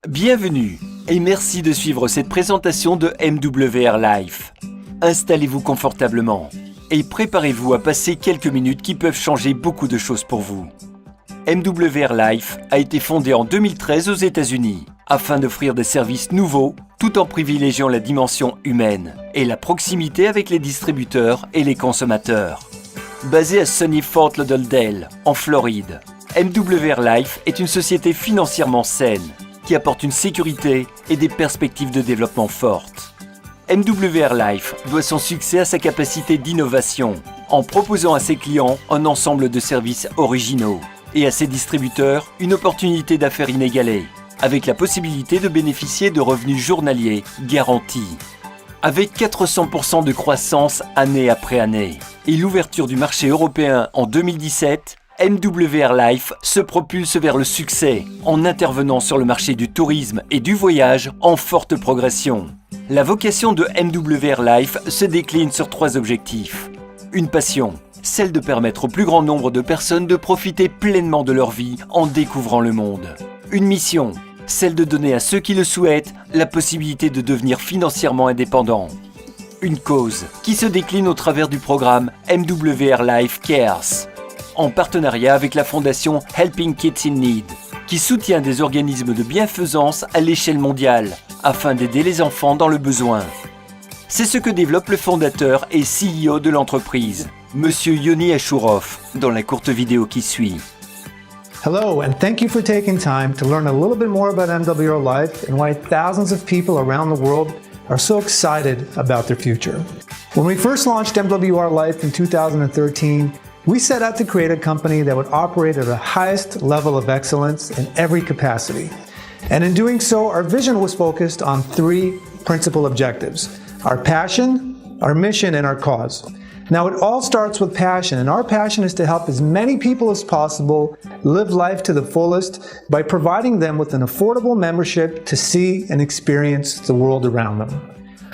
Bienvenue et merci de suivre cette présentation de MWR Life. Installez-vous confortablement et préparez-vous à passer quelques minutes qui peuvent changer beaucoup de choses pour vous. MWR Life a été fondé en 2013 aux États-Unis afin d'offrir des services nouveaux tout en privilégiant la dimension humaine et la proximité avec les distributeurs et les consommateurs. Basé à Sunny Fort Lauderdale, en Floride, MWR Life est une société financièrement saine qui apporte une sécurité et des perspectives de développement fortes. MWR Life doit son succès à sa capacité d'innovation en proposant à ses clients un ensemble de services originaux et à ses distributeurs une opportunité d'affaires inégalée, avec la possibilité de bénéficier de revenus journaliers garantis. Avec 400% de croissance année après année et l'ouverture du marché européen en 2017, MWR Life se propulse vers le succès en intervenant sur le marché du tourisme et du voyage en forte progression. La vocation de MWR Life se décline sur 3 objectifs. Une passion, celle de permettre au plus grand nombre de personnes de profiter pleinement de leur vie en découvrant le monde. Une mission, celle de donner à ceux qui le souhaitent la possibilité de devenir financièrement indépendants. Une cause qui se décline au travers du programme MWR Life Cares, en partenariat avec la fondation Helping Kids in Need, qui soutient des organismes de bienfaisance à l'échelle mondiale afin d'aider les enfants dans le besoin. C'est ce que développe le fondateur et CEO de l'entreprise, Monsieur Yoni Ashourov, dans la courte vidéo qui suit. Hello, and thank you for taking time to learn a little bit more about MWR Life and why thousands of people around the world are so excited about their future. When we first launched MWR Life in 2013, we set out to create a company that would operate at the highest level of excellence in every capacity. And in doing so, our vision was focused on 3 principal objectives: our passion, our mission, and our cause. Now, it all starts with passion, and our passion is to help as many people as possible live life to the fullest by providing them with an affordable membership to see and experience the world around them.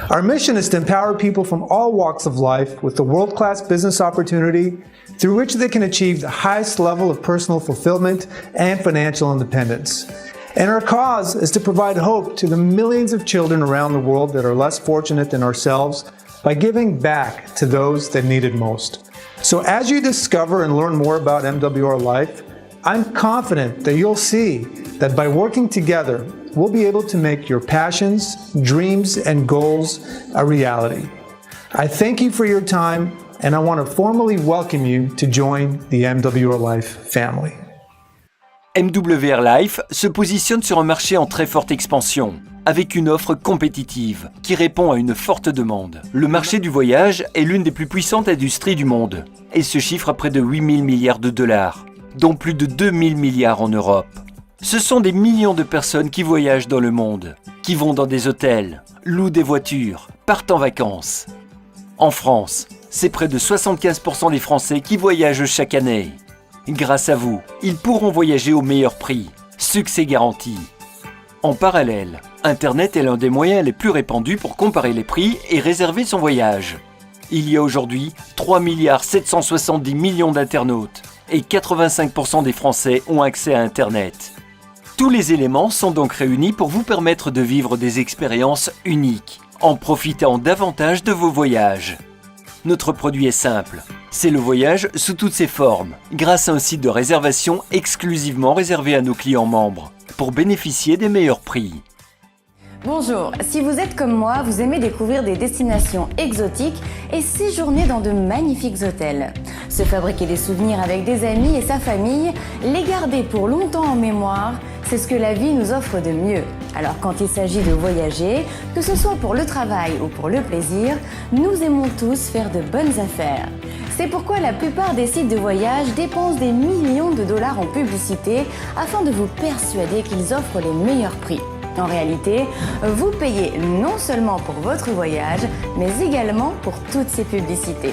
Our mission is to empower people from all walks of life with a world-class business opportunity through which they can achieve the highest level of personal fulfillment and financial independence. And our cause is to provide hope to the millions of children around the world that are less fortunate than ourselves by giving back to those that need it most. So as you discover and learn more about MWR Life, I'm confident that you'll see that by working together, we'll be able to make your passions, dreams, and goals a reality. I thank you for your time, and I want to formally welcome you to join the MWR Life family. MWR Life se positionne sur un marché en très forte expansion, avec une offre compétitive qui répond à une forte demande. Le marché du voyage est l'une des plus puissantes industries du monde et se chiffre à près de 8 000 milliards de dollars, dont plus de 2 000 milliards en Europe. Ce sont des millions de personnes qui voyagent dans le monde, qui vont dans des hôtels, louent des voitures, partent en vacances. En France, c'est près de 75% des Français qui voyagent chaque année. Grâce à vous, ils pourront voyager au meilleur prix. Succès garanti. En parallèle, Internet est l'un des moyens les plus répandus pour comparer les prix et réserver son voyage. Il y a aujourd'hui 3 770 millions d'internautes et 85% des Français ont accès à Internet. Tous les éléments sont donc réunis pour vous permettre de vivre des expériences uniques, en profitant davantage de vos voyages. Notre produit est simple, c'est le voyage sous toutes ses formes, grâce à un site de réservation exclusivement réservé à nos clients membres, pour bénéficier des meilleurs prix. Bonjour, si vous êtes comme moi, vous aimez découvrir des destinations exotiques et séjourner dans de magnifiques hôtels. Se fabriquer des souvenirs avec des amis et sa famille, les garder pour longtemps en mémoire, c'est ce que la vie nous offre de mieux. Alors quand il s'agit de voyager, que ce soit pour le travail ou pour le plaisir, nous aimons tous faire de bonnes affaires. C'est pourquoi la plupart des sites de voyage dépensent des millions de dollars en publicité afin de vous persuader qu'ils offrent les meilleurs prix. En réalité, vous payez non seulement pour votre voyage, mais également pour toutes ces publicités.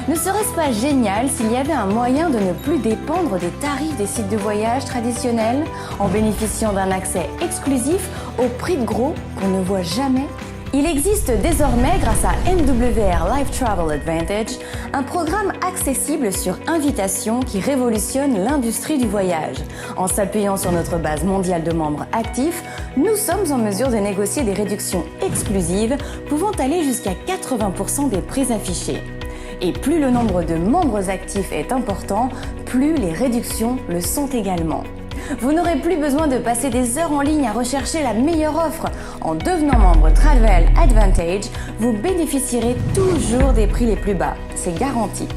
Ne serait-ce pas génial s'il y avait un moyen de ne plus dépendre des tarifs des sites de voyage traditionnels en bénéficiant d'un accès exclusif au prix de gros qu'on ne voit jamais? Il existe désormais, grâce à MWR Life Travel Advantage, un programme accessible sur invitation qui révolutionne l'industrie du voyage. En s'appuyant sur notre base mondiale de membres actifs, nous sommes en mesure de négocier des réductions exclusives pouvant aller jusqu'à 80% des prix affichés. Et plus le nombre de membres actifs est important, plus les réductions le sont également. Vous n'aurez plus besoin de passer des heures en ligne à rechercher la meilleure offre. En devenant membre Travel Advantage, vous bénéficierez toujours des prix les plus bas. C'est garanti.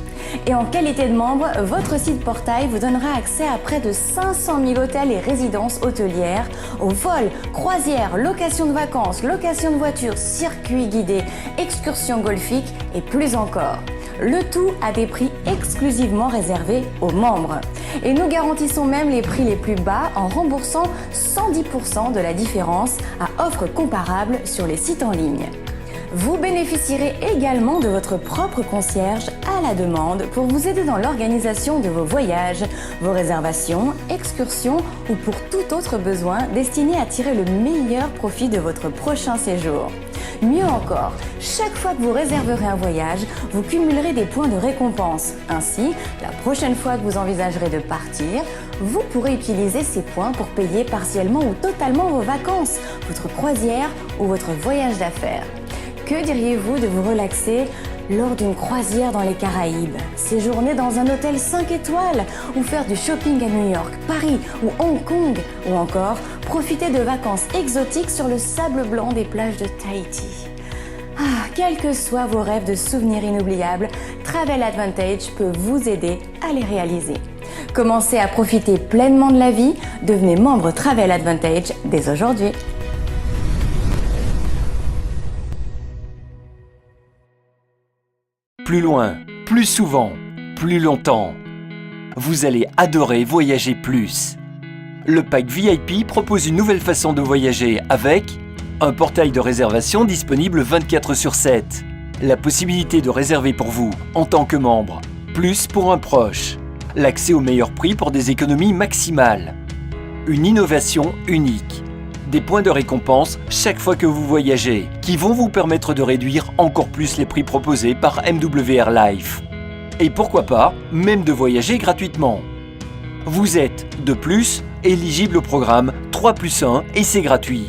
Et en qualité de membre, votre site portail vous donnera accès à près de 500 000 hôtels et résidences hôtelières, aux vols, croisières, locations de vacances, locations de voitures, circuits guidés, excursions golfiques et plus encore. Le tout à des prix exclusivement réservés aux membres. Et nous garantissons même les prix les plus bas en remboursant 110% de la différence à offres comparables sur les sites en ligne. Vous bénéficierez également de votre propre concierge à la demande pour vous aider dans l'organisation de vos voyages, vos réservations, excursions ou pour tout autre besoin destiné à tirer le meilleur profit de votre prochain séjour. Mieux encore, chaque fois que vous réserverez un voyage, vous cumulerez des points de récompense. Ainsi, la prochaine fois que vous envisagerez de partir, vous pourrez utiliser ces points pour payer partiellement ou totalement vos vacances, votre croisière ou votre voyage d'affaires. Que diriez-vous de vous relaxer lors d'une croisière dans les Caraïbes, séjourner dans un hôtel 5 étoiles ou faire du shopping à New York, Paris ou Hong Kong, ou encore profiter de vacances exotiques sur le sable blanc des plages de Tahiti. Quels que soient vos rêves de souvenirs inoubliables, Travel Advantage peut vous aider à les réaliser. Commencez à profiter pleinement de la vie, devenez membre Travel Advantage dès aujourd'hui. Plus loin, plus souvent, plus longtemps. Vous allez adorer voyager plus. Le pack VIP propose une nouvelle façon de voyager avec un portail de réservation disponible 24/7, la possibilité de réserver pour vous en tant que membre, plus pour un proche, l'accès au meilleur prix pour des économies maximales, une innovation unique, des points de récompense chaque fois que vous voyagez, qui vont vous permettre de réduire encore plus les prix proposés par MWR Life. Et pourquoi pas, même de voyager gratuitement. Vous êtes, de plus, éligible au programme 3+1 et c'est gratuit.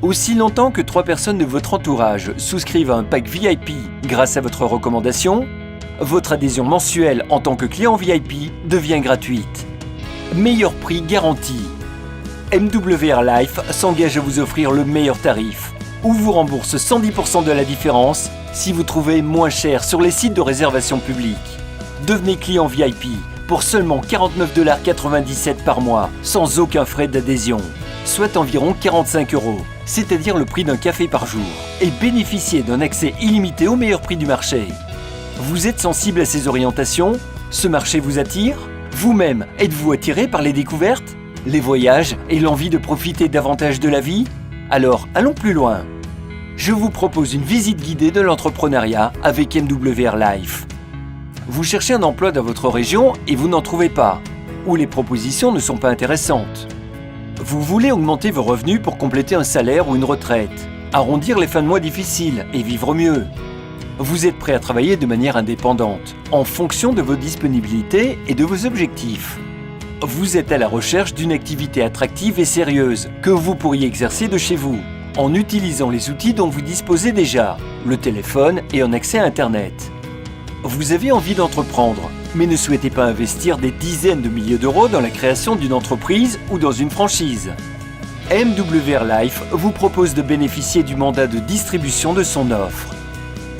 Aussi longtemps que 3 personnes de votre entourage souscrivent à un pack VIP grâce à votre recommandation, votre adhésion mensuelle en tant que client VIP devient gratuite. Meilleur prix garanti. MWR Life s'engage à vous offrir le meilleur tarif, ou vous rembourse 110% de la différence si vous trouvez moins cher sur les sites de réservation publique. Devenez client VIP pour seulement 49,97 $ par mois, sans aucun frais d'adhésion, soit environ 45 €, c'est-à-dire le prix d'un café par jour, et bénéficiez d'un accès illimité au meilleur prix du marché. Vous êtes sensible à ces orientations? Ce marché vous attire? Vous-même, êtes-vous attiré par les découvertes, les voyages et l'envie de profiter davantage de la vie? Alors, allons plus loin. Je vous propose une visite guidée de l'entrepreneuriat avec MWR Life. Vous cherchez un emploi dans votre région et vous n'en trouvez pas, ou les propositions ne sont pas intéressantes. Vous voulez augmenter vos revenus pour compléter un salaire ou une retraite, arrondir les fins de mois difficiles et vivre mieux. Vous êtes prêt à travailler de manière indépendante, en fonction de vos disponibilités et de vos objectifs. Vous êtes à la recherche d'une activité attractive et sérieuse que vous pourriez exercer de chez vous, en utilisant les outils dont vous disposez déjà, le téléphone et un accès à Internet. Vous avez envie d'entreprendre, mais ne souhaitez pas investir des dizaines de milliers d'euros dans la création d'une entreprise ou dans une franchise. MWR Life vous propose de bénéficier du mandat de distribution de son offre.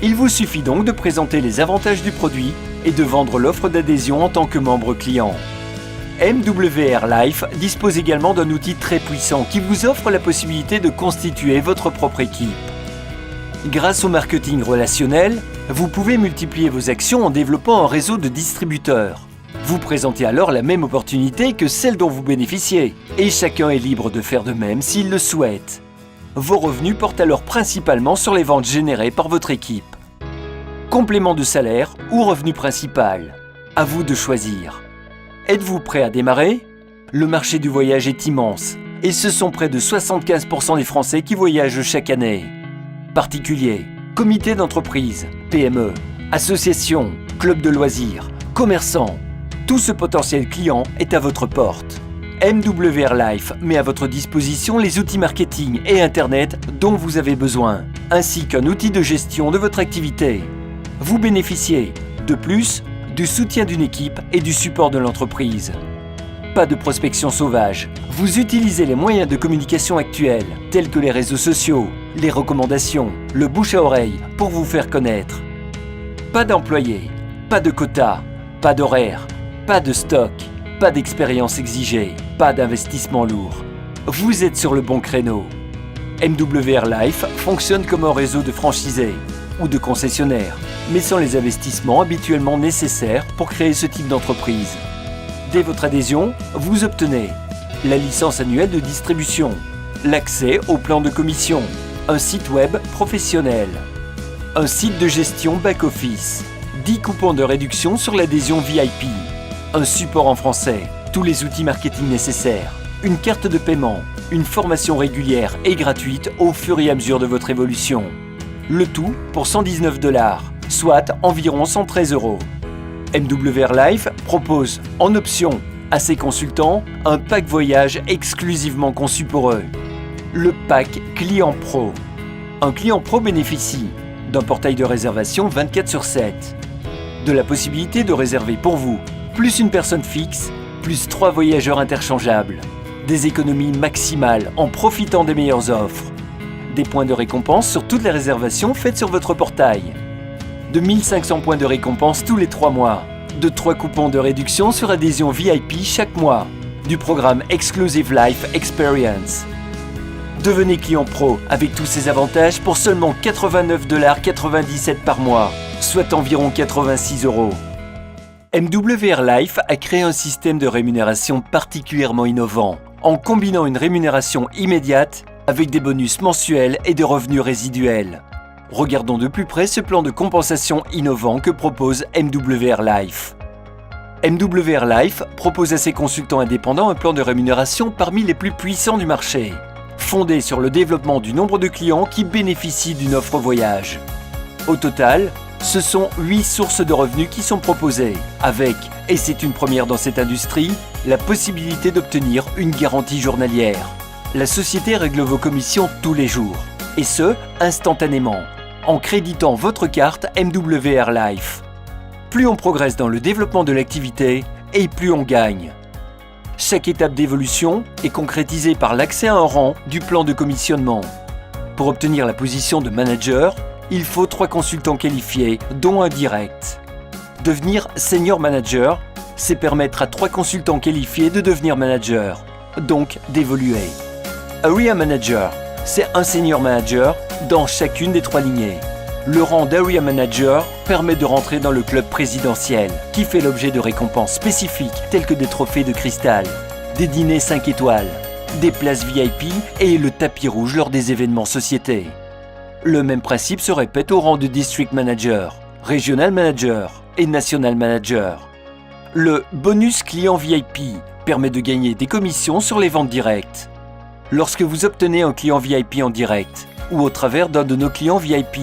Il vous suffit donc de présenter les avantages du produit et de vendre l'offre d'adhésion en tant que membre client. MWR Life dispose également d'un outil très puissant qui vous offre la possibilité de constituer votre propre équipe. Grâce au marketing relationnel, vous pouvez multiplier vos actions en développant un réseau de distributeurs. Vous présentez alors la même opportunité que celle dont vous bénéficiez, et chacun est libre de faire de même s'il le souhaite. Vos revenus portent alors principalement sur les ventes générées par votre équipe. Complément de salaire ou revenu principal, à vous de choisir. Êtes-vous prêt à démarrer? Le marché du voyage est immense, et ce sont près de 75% des Français qui voyagent chaque année. particuliers, comités d'entreprise, PME, associations, clubs de loisirs, commerçants. Tout ce potentiel client est à votre porte. MWR Life met à votre disposition les outils marketing et Internet dont vous avez besoin, ainsi qu'un outil de gestion de votre activité. Vous bénéficiez, de plus, du soutien d'une équipe et du support de l'entreprise. Pas de prospection sauvage. Vous utilisez les moyens de communication actuels, tels que les réseaux sociaux, les recommandations, le bouche à oreille, pour vous faire connaître. Pas d'employés, pas de quotas, pas d'horaires, pas de stock, pas d'expérience exigée, pas d'investissement lourd. Vous êtes sur le bon créneau. MWR Life fonctionne comme un réseau de franchisés ou de concessionnaires, mais sans les investissements habituellement nécessaires pour créer ce type d'entreprise. Dès votre adhésion, vous obtenez la licence annuelle de distribution, l'accès au plan de commission, un site web professionnel, un site de gestion back-office, 10 coupons de réduction sur l'adhésion VIP, un support en français, tous les outils marketing nécessaires, une carte de paiement, une formation régulière et gratuite au fur et à mesure de votre évolution. Le tout pour $119, soit environ 113 €. MWR Life propose en option à ses consultants un pack voyage exclusivement conçu pour eux. Le pack Client Pro. Un client pro bénéficie d'un portail de réservation 24/7, de la possibilité de réserver pour vous, plus une personne fixe, plus 3 voyageurs interchangeables, des économies maximales en profitant des meilleures offres, des points de récompense sur toutes les réservations faites sur votre portail, de 1500 points de récompense tous les 3 mois, de 3 coupons de réduction sur adhésion VIP chaque mois, du programme Exclusive Life Experience. Devenez client pro avec tous ces avantages pour seulement $89,97 par mois, soit environ 86 €. MWR Life a créé un système de rémunération particulièrement innovant, en combinant une rémunération immédiate avec des bonus mensuels et des revenus résiduels. Regardons de plus près ce plan de compensation innovant que propose MWR Life. MWR Life propose à ses consultants indépendants un plan de rémunération parmi les plus puissants du marché, fondé sur le développement du nombre de clients qui bénéficient d'une offre voyage. Au total, ce sont 8 sources de revenus qui sont proposées, avec, et c'est une première dans cette industrie, la possibilité d'obtenir une garantie journalière. La société règle vos commissions tous les jours, et ce, instantanément, en créditant votre carte MWR Life. Plus on progresse dans le développement de l'activité, et plus on gagne. Chaque étape d'évolution est concrétisée par l'accès à un rang du plan de commissionnement. Pour obtenir la position de manager, il faut 3 consultants qualifiés, dont un direct. Devenir senior manager, c'est permettre à 3 consultants qualifiés de devenir manager, donc d'évoluer. Area manager, c'est un senior manager dans chacune des 3 lignées. Le rang d'area manager permet de rentrer dans le club présidentiel, qui fait l'objet de récompenses spécifiques telles que des trophées de cristal, des dîners 5 étoiles, des places VIP et le tapis rouge lors des événements sociétés. Le même principe se répète au rang de district manager, regional manager et national manager. Le bonus client VIP permet de gagner des commissions sur les ventes directes. Lorsque vous obtenez un client VIP en direct ou au travers d'un de nos clients VIP,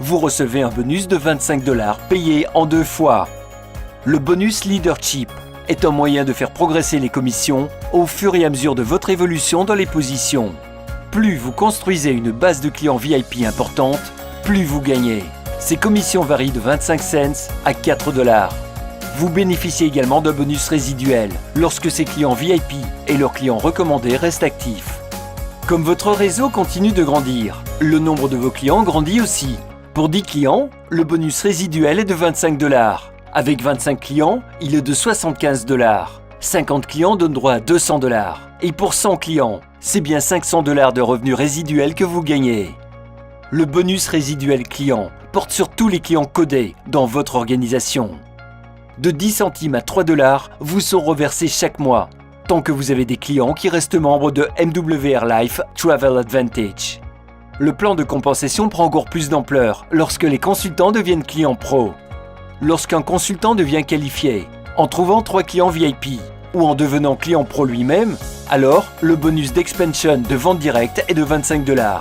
vous recevez un bonus de $25 payé en 2 fois. Le bonus leadership est un moyen de faire progresser les commissions au fur et à mesure de votre évolution dans les positions. Plus vous construisez une base de clients VIP importante, plus vous gagnez. Ces commissions varient de 25 cents à $4. Vous bénéficiez également d'un bonus résiduel lorsque ces clients VIP et leurs clients recommandés restent actifs. Comme votre réseau continue de grandir, le nombre de vos clients grandit aussi. Pour 10 clients, le bonus résiduel est de $25. Avec 25 clients, il est de $75. 50 clients donnent droit à $200. Et pour 100 clients, c'est bien $500 de revenus résiduels que vous gagnez. Le bonus résiduel client porte sur tous les clients codés dans votre organisation. De 10 centimes à $3 vous sont reversés chaque mois, tant que vous avez des clients qui restent membres de MWR Life Travel Advantage. Le plan de compensation prend encore plus d'ampleur lorsque les consultants deviennent clients pro. Lorsqu'un consultant devient qualifié, en trouvant 3 clients VIP ou en devenant client pro lui-même, alors le bonus d'expansion de vente directe est de $25.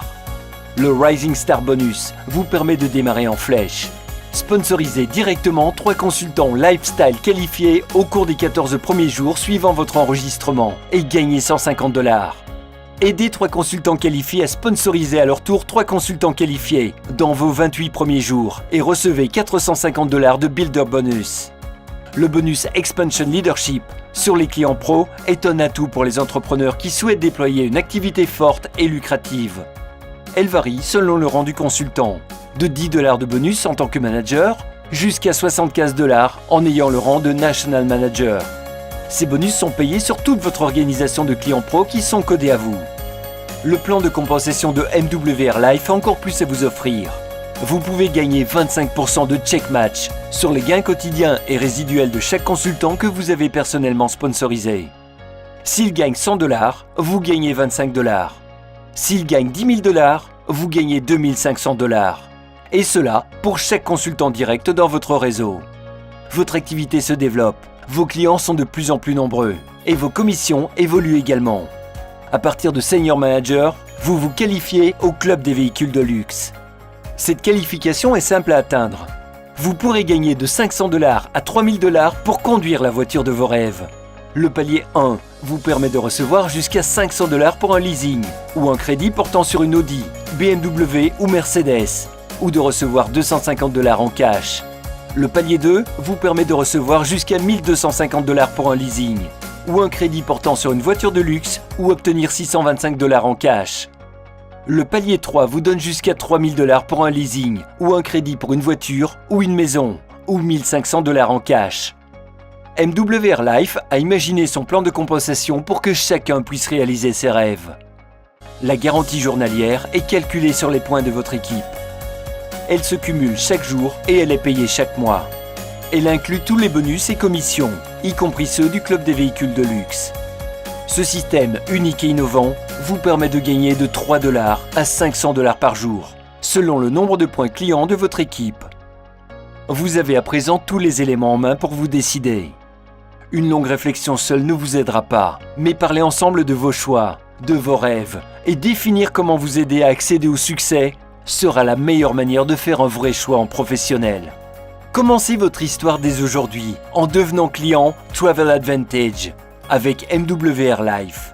Le Rising Star Bonus vous permet de démarrer en flèche. Sponsorisez directement 3 consultants lifestyle qualifiés au cours des 14 premiers jours suivant votre enregistrement et gagnez $150. Aidez 3 consultants qualifiés à sponsoriser à leur tour 3 consultants qualifiés dans vos 28 premiers jours et recevez $450 de Builder Bonus. Le bonus Expansion Leadership sur les clients pro est un atout pour les entrepreneurs qui souhaitent déployer une activité forte et lucrative. Elle varie selon le rang du consultant, de $10 de bonus en tant que manager jusqu'à $75 en ayant le rang de National Manager. Ces bonus sont payés sur toute votre organisation de clients pro qui sont codés à vous. Le plan de compensation de MWR Life a encore plus à vous offrir. Vous pouvez gagner 25% de check match sur les gains quotidiens et résiduels de chaque consultant que vous avez personnellement sponsorisé. S'il gagne $100, vous gagnez $25. S'il gagne $10 000, vous gagnez $2500. Et cela pour chaque consultant direct dans votre réseau. Votre activité se développe, vos clients sont de plus en plus nombreux et vos commissions évoluent également. À partir de Senior Manager, vous vous qualifiez au club des véhicules de luxe. Cette qualification est simple à atteindre. Vous pourrez gagner de $500 à $3000 pour conduire la voiture de vos rêves. Le palier 1 vous permet de recevoir jusqu'à $500 pour un leasing ou un crédit portant sur une Audi, BMW ou Mercedes, ou de recevoir $250 en cash. Le palier 2 vous permet de recevoir jusqu'à $1250 pour un leasing ou un crédit portant sur une voiture de luxe ou obtenir $625 en cash. Le palier 3 vous donne jusqu'à $3000 pour un leasing ou un crédit pour une voiture ou une maison ou $1500 en cash. MWR Life a imaginé son plan de compensation pour que chacun puisse réaliser ses rêves. La garantie journalière est calculée sur les points de votre équipe. Elle se cumule chaque jour et elle est payée chaque mois. Elle inclut tous les bonus et commissions, y compris ceux du club des véhicules de luxe. Ce système unique et innovant vous permet de gagner de $3 à $500 par jour, selon le nombre de points clients de votre équipe. Vous avez à présent tous les éléments en main pour vous décider. Une longue réflexion seule ne vous aidera pas, mais parler ensemble de vos choix, de vos rêves et définir comment vous aider à accéder au succès sera la meilleure manière de faire un vrai choix en professionnel. Commencez votre histoire dès aujourd'hui en devenant client Travel Advantage avec MWR Life.